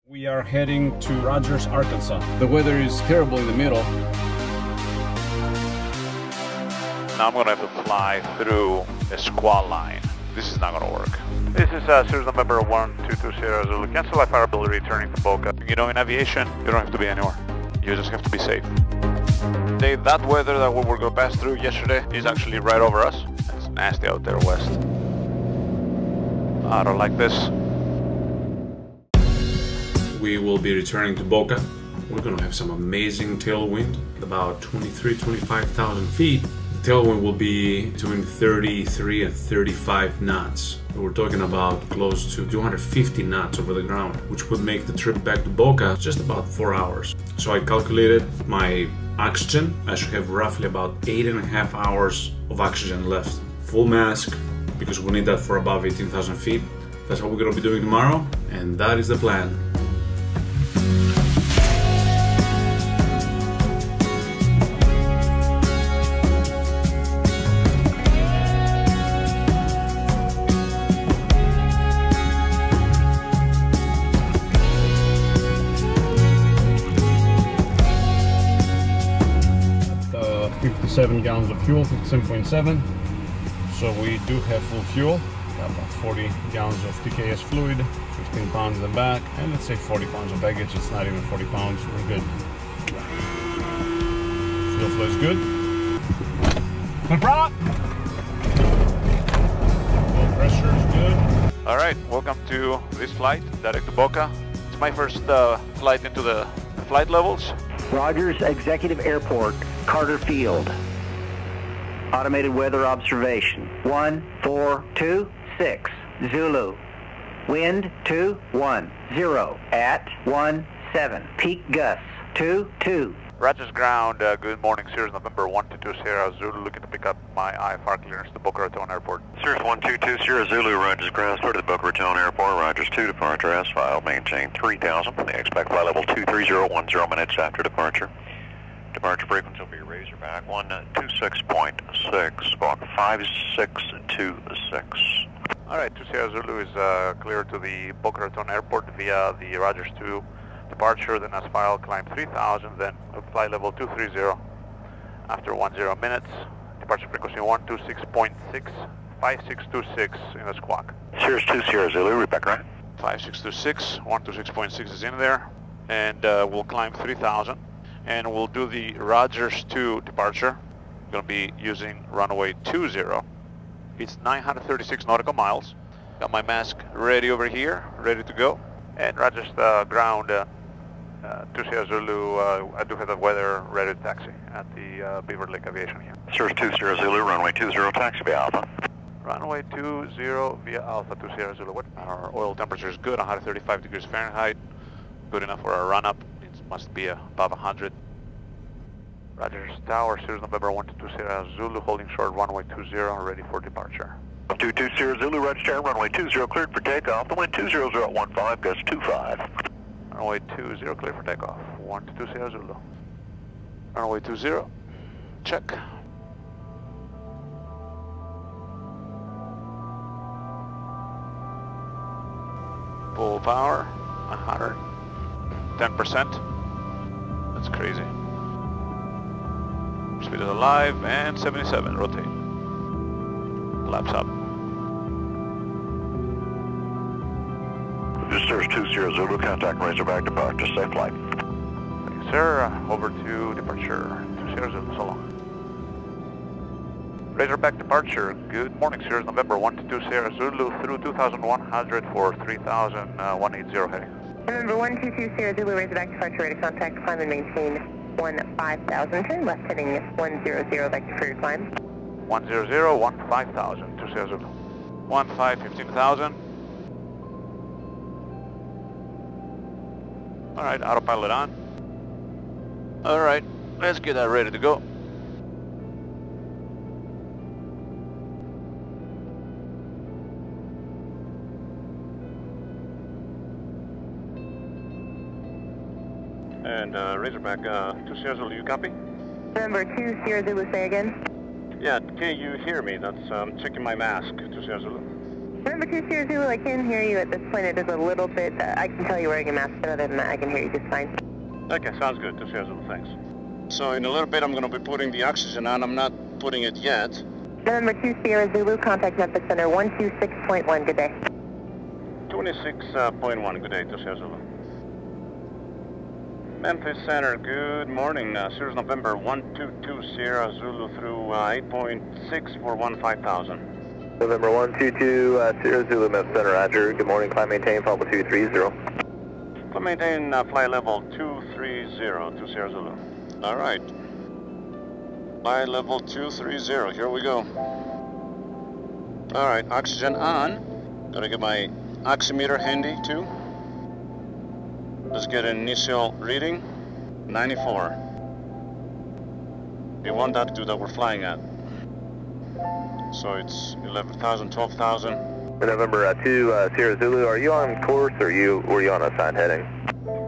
We are heading to Rogers, Arkansas. The weather is terrible in the middle. Now I'm going to have to fly through a squall line. This is not going to work. This is Series November 1220 Zulu. Cancel live fireability returning to Boca. You know, in aviation, you don't have to be anywhere. You just have to be safe. That weather that we were going to pass through yesterday is actually right over us. It's nasty out there west. I don't like this. We will be returning to Boca. We're going to have some amazing tailwind, about 25,000 feet. The tailwind will be between 33 and 35 knots. We're talking about close to 250 knots over the ground, which would make the trip back to Boca just about 4 hours. So I calculated my oxygen. I should have roughly about 8.5 hours of oxygen left. Full mask, because we need that for above 18,000 feet. That's what we're going to be doing tomorrow, and that is the plan. At 57 gallons of fuel, 57.7. So we do have full fuel. Got about 40 gallons of TKS fluid, 15 pounds in the back, and let's say 40 pounds of baggage. It's not even 40 pounds. We're good. Fuel flow is good. No problem. Fuel pressure is good. All right, welcome to this flight, direct to Boca. It's my first flight into the flight levels. Rogers Executive Airport, Carter Field. Automated weather observation, 1426, Zulu. Wind 210 at 17. Peak gusts 22. Rogers ground, good morning, Series November 1220 Zulu, looking to pick up my IFR clearance to Boca Raton Airport. Series 1220 Zulu, Rogers ground, start at Boca Raton Airport, Rogers 2 departure, as filed, maintain 3000. They expect flight level 23010 minutes after departure. Departure frequency will be Razorback 126.6, squawk 5626. All right, 20 Zulu is clear to the Boca Raton Airport via the Rogers 2 departure, then as filed, climb 3000, then flight level 230 after 10 minutes. Departure frequency 126.6, 5626 in the squawk. Series 20 Zulu, repeat right. 5626, 126.6 is in there, and we'll climb 3000. And we'll do the Rogers 2 departure. We're going to be using runway 20. It's 936 nautical miles. Got my mask ready over here, ready to go. And Rogers ground 20 Zulu, I do have the weather ready to taxi at the Beaver Lake Aviation here. Series 20 Zulu, runway 20, taxi via Alpha. Runway 20 via Alpha 20 Zulu. Our oil temperature is good, 135 degrees Fahrenheit. Good enough for a run-up. Must be above 100. Rogers Tower, Series November 1220 Zulu, holding short runway 20, ready for departure. 220 Zulu, Rogers Tower, runway 20, cleared for takeoff. The wind 200 at 15, gust 25. Runway 20, cleared for takeoff. 1220 Zulu. Runway 20, check. Full power, 10%. That's crazy. Speed is alive, and 77, rotate. Flaps up. This is Series 20 Zulu, contact Razorback departure, safe flight. Thank you, sir. Over to departure. 20 Zulu, so long. Razorback departure, good morning, Series November 1220 Zulu through 2100 for 3180 heading. November 1220 Zulu, Razorback departure, ready to contact, climb and maintain 15,000, turn left heading 100, vector for your climb. 100, 15,000, 20 Zulu. 15,000. Alright, autopilot on. Alright, let's get that ready to go. And Razorback 20 Zulu, you copy? November 20 Zulu, say again. Yeah, can you hear me? That's checking my mask, 20 Zulu. Number 2 Sierra Zulu, I can hear you at this point. It is a little bit, I can tell you're wearing a mask, but other than that, I can hear you just fine. Okay, sounds good. 2 Sierra Zulu, thanks. So in a little bit, I'm going to be putting the oxygen on. I'm not putting it yet. Number 2 Sierra Zulu, contact Memphis Center 126.1. Good day. 26.1. Good day, 2 Sierra Zulu. Memphis Center, good morning. Sirius November 122 Sierra Zulu through 8.6 for 15,000. November 122 Sierra Zulu, Memphis Center, roger. Good morning, climb maintain, flight level 230. Climb maintain, flight level 230 to Sierra Zulu. All right. Flight level 230, here we go. All right, oxygen on. Gotta get my oximeter handy too. Let's get an initial reading, 94. The one altitude that we're flying at. So it's 11,000, 12,000. November 2 Sierra Zulu, are you on course or were you on assigned heading?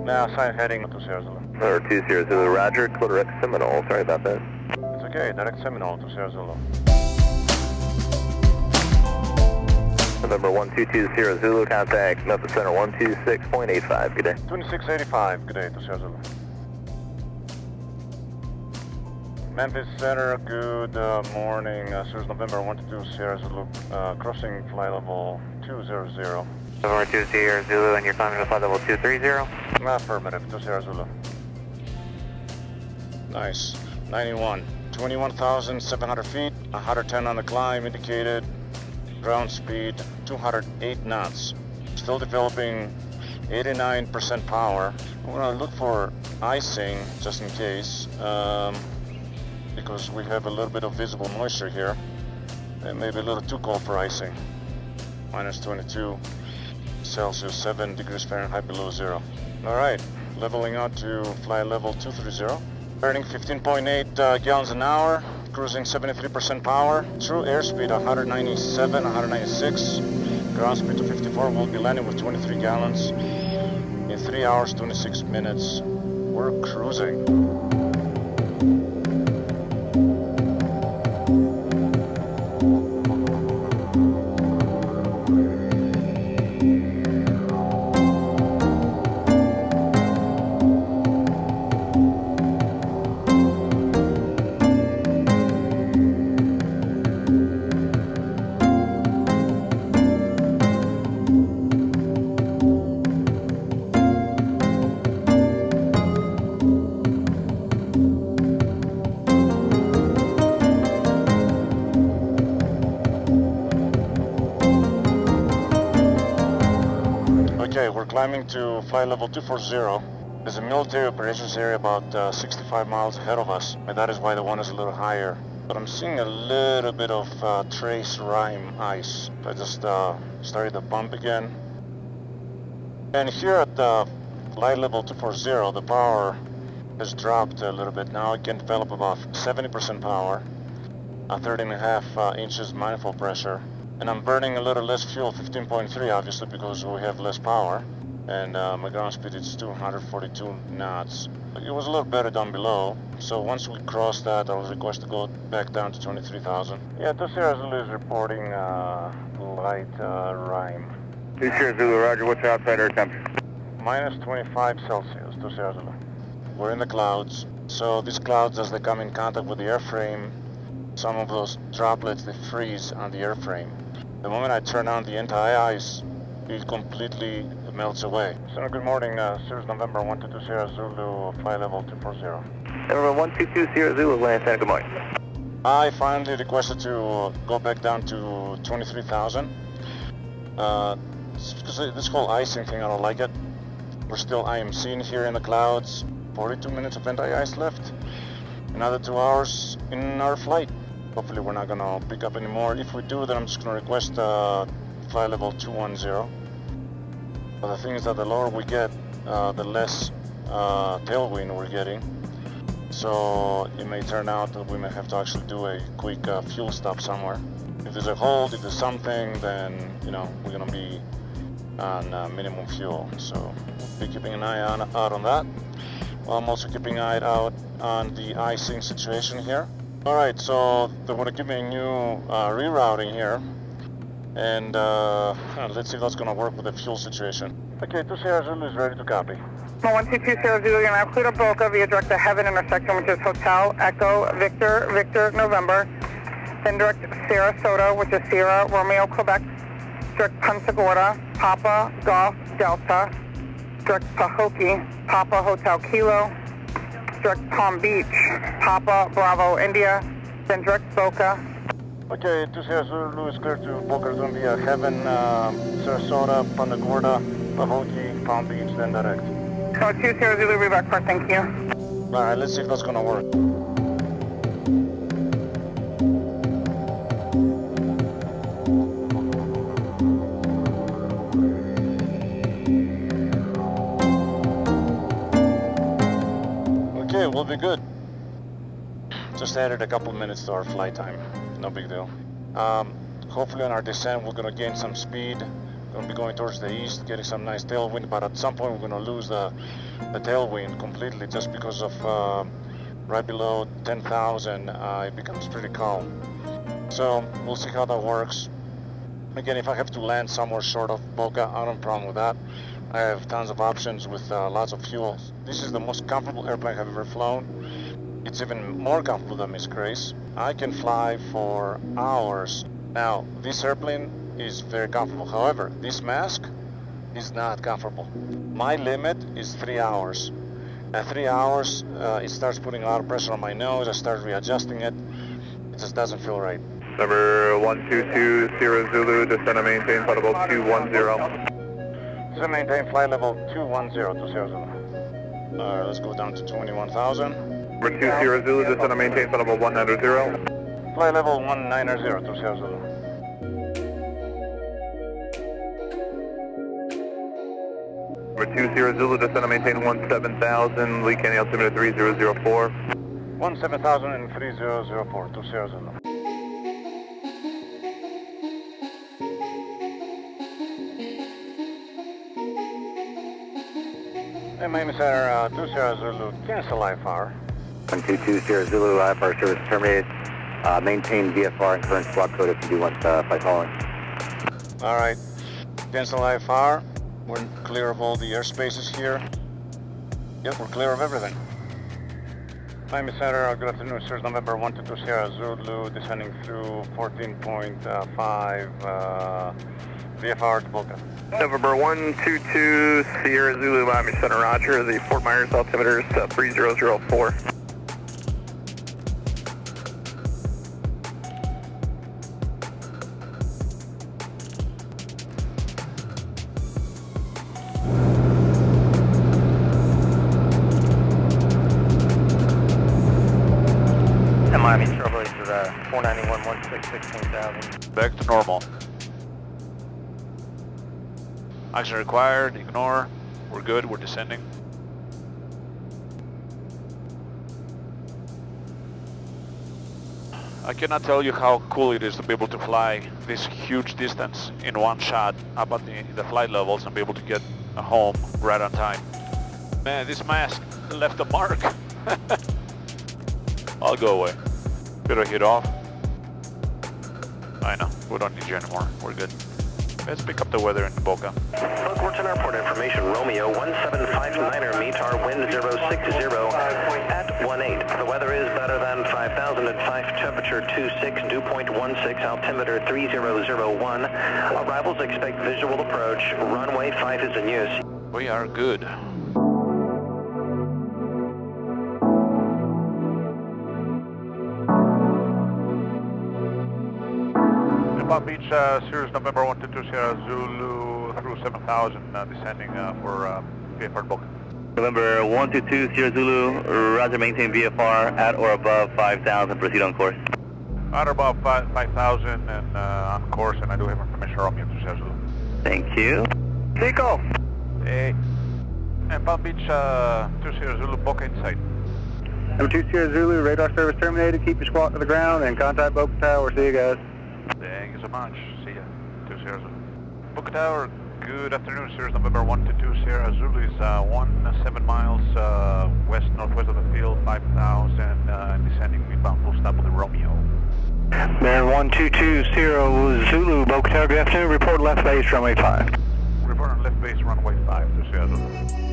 Now assigned heading to Sierra Zulu. Number 2 Sierra Zulu, roger, Quarter X Seminole, sorry about that. It's okay, direct Seminole to Sierra Zulu. November 122 Sierra Zulu, contact Memphis Center 126.85, good day. 2685, good day to Sierra Zulu. Memphis Center, good morning. Sirius November 122 Sierra Zulu, crossing flight level 200. November 2 Sierra Zulu, and you're climbing to flight level 230? Affirmative, to Sierra Zulu. Nice, 91. 21,700 feet, 110 on the climb indicated. Ground speed 208 knots. Still developing 89% power. I'm gonna look for icing just in case, because we have a little bit of visible moisture here. It may be a little too cold for icing. Minus 22 Celsius, 7 degrees Fahrenheit below zero. All right, leveling out to flight level 230. Burning 15.8 gallons an hour. Cruising 73% power, true airspeed 197, 196, ground speed to 54. We'll be landing with 23 gallons in 3 hours, 26 minutes. We're cruising. Okay, we're climbing to flight level 240. There's a military operations area about 65 miles ahead of us, and that is why the one is a little higher. But I'm seeing a little bit of trace rime ice. I just started the bump again. And here at flight level 240, the power has dropped a little bit. Now it can develop about 70% power, 30.5 inches manifold pressure. And I'm burning a little less fuel, 15.3 obviously, because we have less power. And my ground speed is 242 knots. It was a little better down below. So once we cross that, I'll request to go back down to 23,000. Yeah, 2 Sierra Zulu is reporting light rime. 2 Sierra Zulu, roger, what's your outside air temperature? Minus 25 Celsius, 2 Sierra Zulu. We're in the clouds. So these clouds, as they come in contact with the airframe, some of those droplets, they freeze on the airframe. The moment I turn on the anti-ice, it completely melts away. So good morning, Sirius November 122 Sierra Zulu, flight level 240. November 122 Sierra Zulu, Atlanta Center, good morning. I finally requested to go back down to 23,000. Because this whole icing thing, I don't like it. We're still IMCing here in the clouds. 42 minutes of anti-ice left. Another 2 hours in our flight. Hopefully we're not gonna pick up anymore. If we do, then I'm just gonna request flight level 210. But the thing is that the lower we get, the less tailwind we're getting. So it may turn out that we may have to actually do a quick fuel stop somewhere. If there's a hold, if there's something, then you know we're gonna be on minimum fuel. So we'll be keeping an eye out on that. Well, I'm also keeping an eye out on the icing situation here. All right, so they're going to give me a new rerouting here. And let's see if that's going to work with the fuel situation. Okay, 2 Sierra Zulu is ready to copy. 1220 Sierra Zulu, you're now cleared up Boca via direct to Heaven intersection, which is Hotel Echo Victor Victor November. Then direct Sarasota, which is Sierra Romeo Quebec. Direct Punta Gorda, Papa Golf Delta. Direct Pahokee, Papa Hotel Kilo. Direct Palm Beach, Papa Bravo India. Then direct Boca. Okay, 2 Sierra Zulu is clear to Boca Raton via Heaven, Sarasota, Punta Gorda, Pahokee, Palm Beach, then direct. So 2 Sierra Zulu, be back for thank you. Alright, let's see if that's gonna work. Okay, we'll be good. Just added a couple minutes to our flight time. No big deal. Hopefully on our descent we're going to gain some speed. We're going to be going towards the east, getting some nice tailwind, but at some point we're going to lose the tailwind completely just because of right below 10,000 it becomes pretty calm. So we'll see how that works. Again, if I have to land somewhere short of Boca, I don't have a problem with that. I have tons of options with lots of fuel. This is the most comfortable airplane I've ever flown. It's even more comfortable than Miss Grace. I can fly for hours. Now, this airplane is very comfortable. However, this mask is not comfortable. My limit is 3 hours. At 3 hours, it starts putting a lot of pressure on my nose. I start readjusting it. It just doesn't feel right. Number 122 Sierra Zulu, descend and maintain flight level 210. Descend and maintain flight level 210 to Sierra Zulu. Let's go down to 21,000. Number 2 Sierra Zulu, descend and maintain flight level 190. Flight level 190 to Sierra Zulu. Number 2 Sierra Zulu, descend and maintain 17,000, Lee County altimeter 3004. 17,000 and 3004 to Sierra Zulu. Hey, Miami Center, 2 Sierra Zulu, cancel IFR. 122 Sierra Zulu, IFR service terminated. Maintain VFR and current squawk code if you do want flight following. Alright, cancel IFR. We're clear of all the airspaces here. Yep, we're clear of everything. Miami Center, good afternoon, Sirius November 122 Sierra Zulu, descending through 14.5 VFR to Boca. November 122 Sierra Zulu, Miami Center, roger. The Fort Myers altimeter is 3004. Miami Trouble is 491 16,000. Back to normal. Action required, ignore. We're good, we're descending. I cannot tell you how cool it is to be able to fly this huge distance in one shot up at the flight levels and be able to get home right on time. Man, this mask left a mark. I'll go away. Bit of hit off. I know, we don't need you anymore. We're good. Let's pick up the weather in Boca. Boca Raton Airport information, Romeo 1759er, meet our wind 060 at 18. The weather is better than 5,000 at 5, temperature 26, dew point 16, altimeter 3001. Arrivals expect visual approach, runway 5 is in use. We are good. Palm Beach, Sirius November 122 Sierra Zulu through 7,000, descending for VFR Boca. November 122 Sierra Zulu, roger, maintain VFR at or above 5,000, proceed on course. At or above 5,000 and on course, and I do have information Romeo to Sierra Zulu. Thank you. Nico! Hey. And Palm Beach, 2 Sierra Zulu, Boca inside. Number 2 Sierra Zulu, radar service terminated, keep your squawk to the ground and contact Boca Tower. See you guys. Thank you so much. See ya. 2 Sierra Zulu. Boca Tower, good afternoon. Sirius November 122 Sierra Zulu is 17 miles west-northwest of the field, 5,000, descending inbound full stop with the Romeo. Man 1220 Zulu, Boca Raton, good afternoon. Report left base, runway 5. Report on left base, runway 5 to Seattle.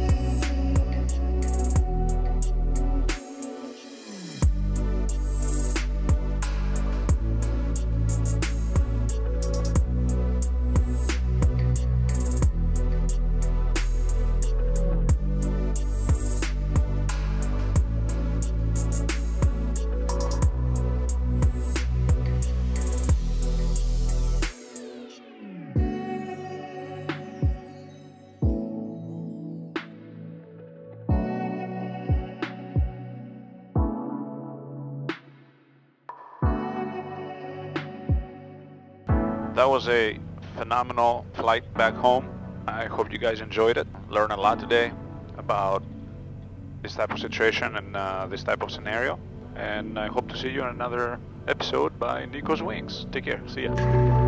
That was a phenomenal flight back home. I hope you guys enjoyed it. Learned a lot today about this type of situation and this type of scenario. And I hope to see you in another episode by Nico's Wings. Take care. See ya.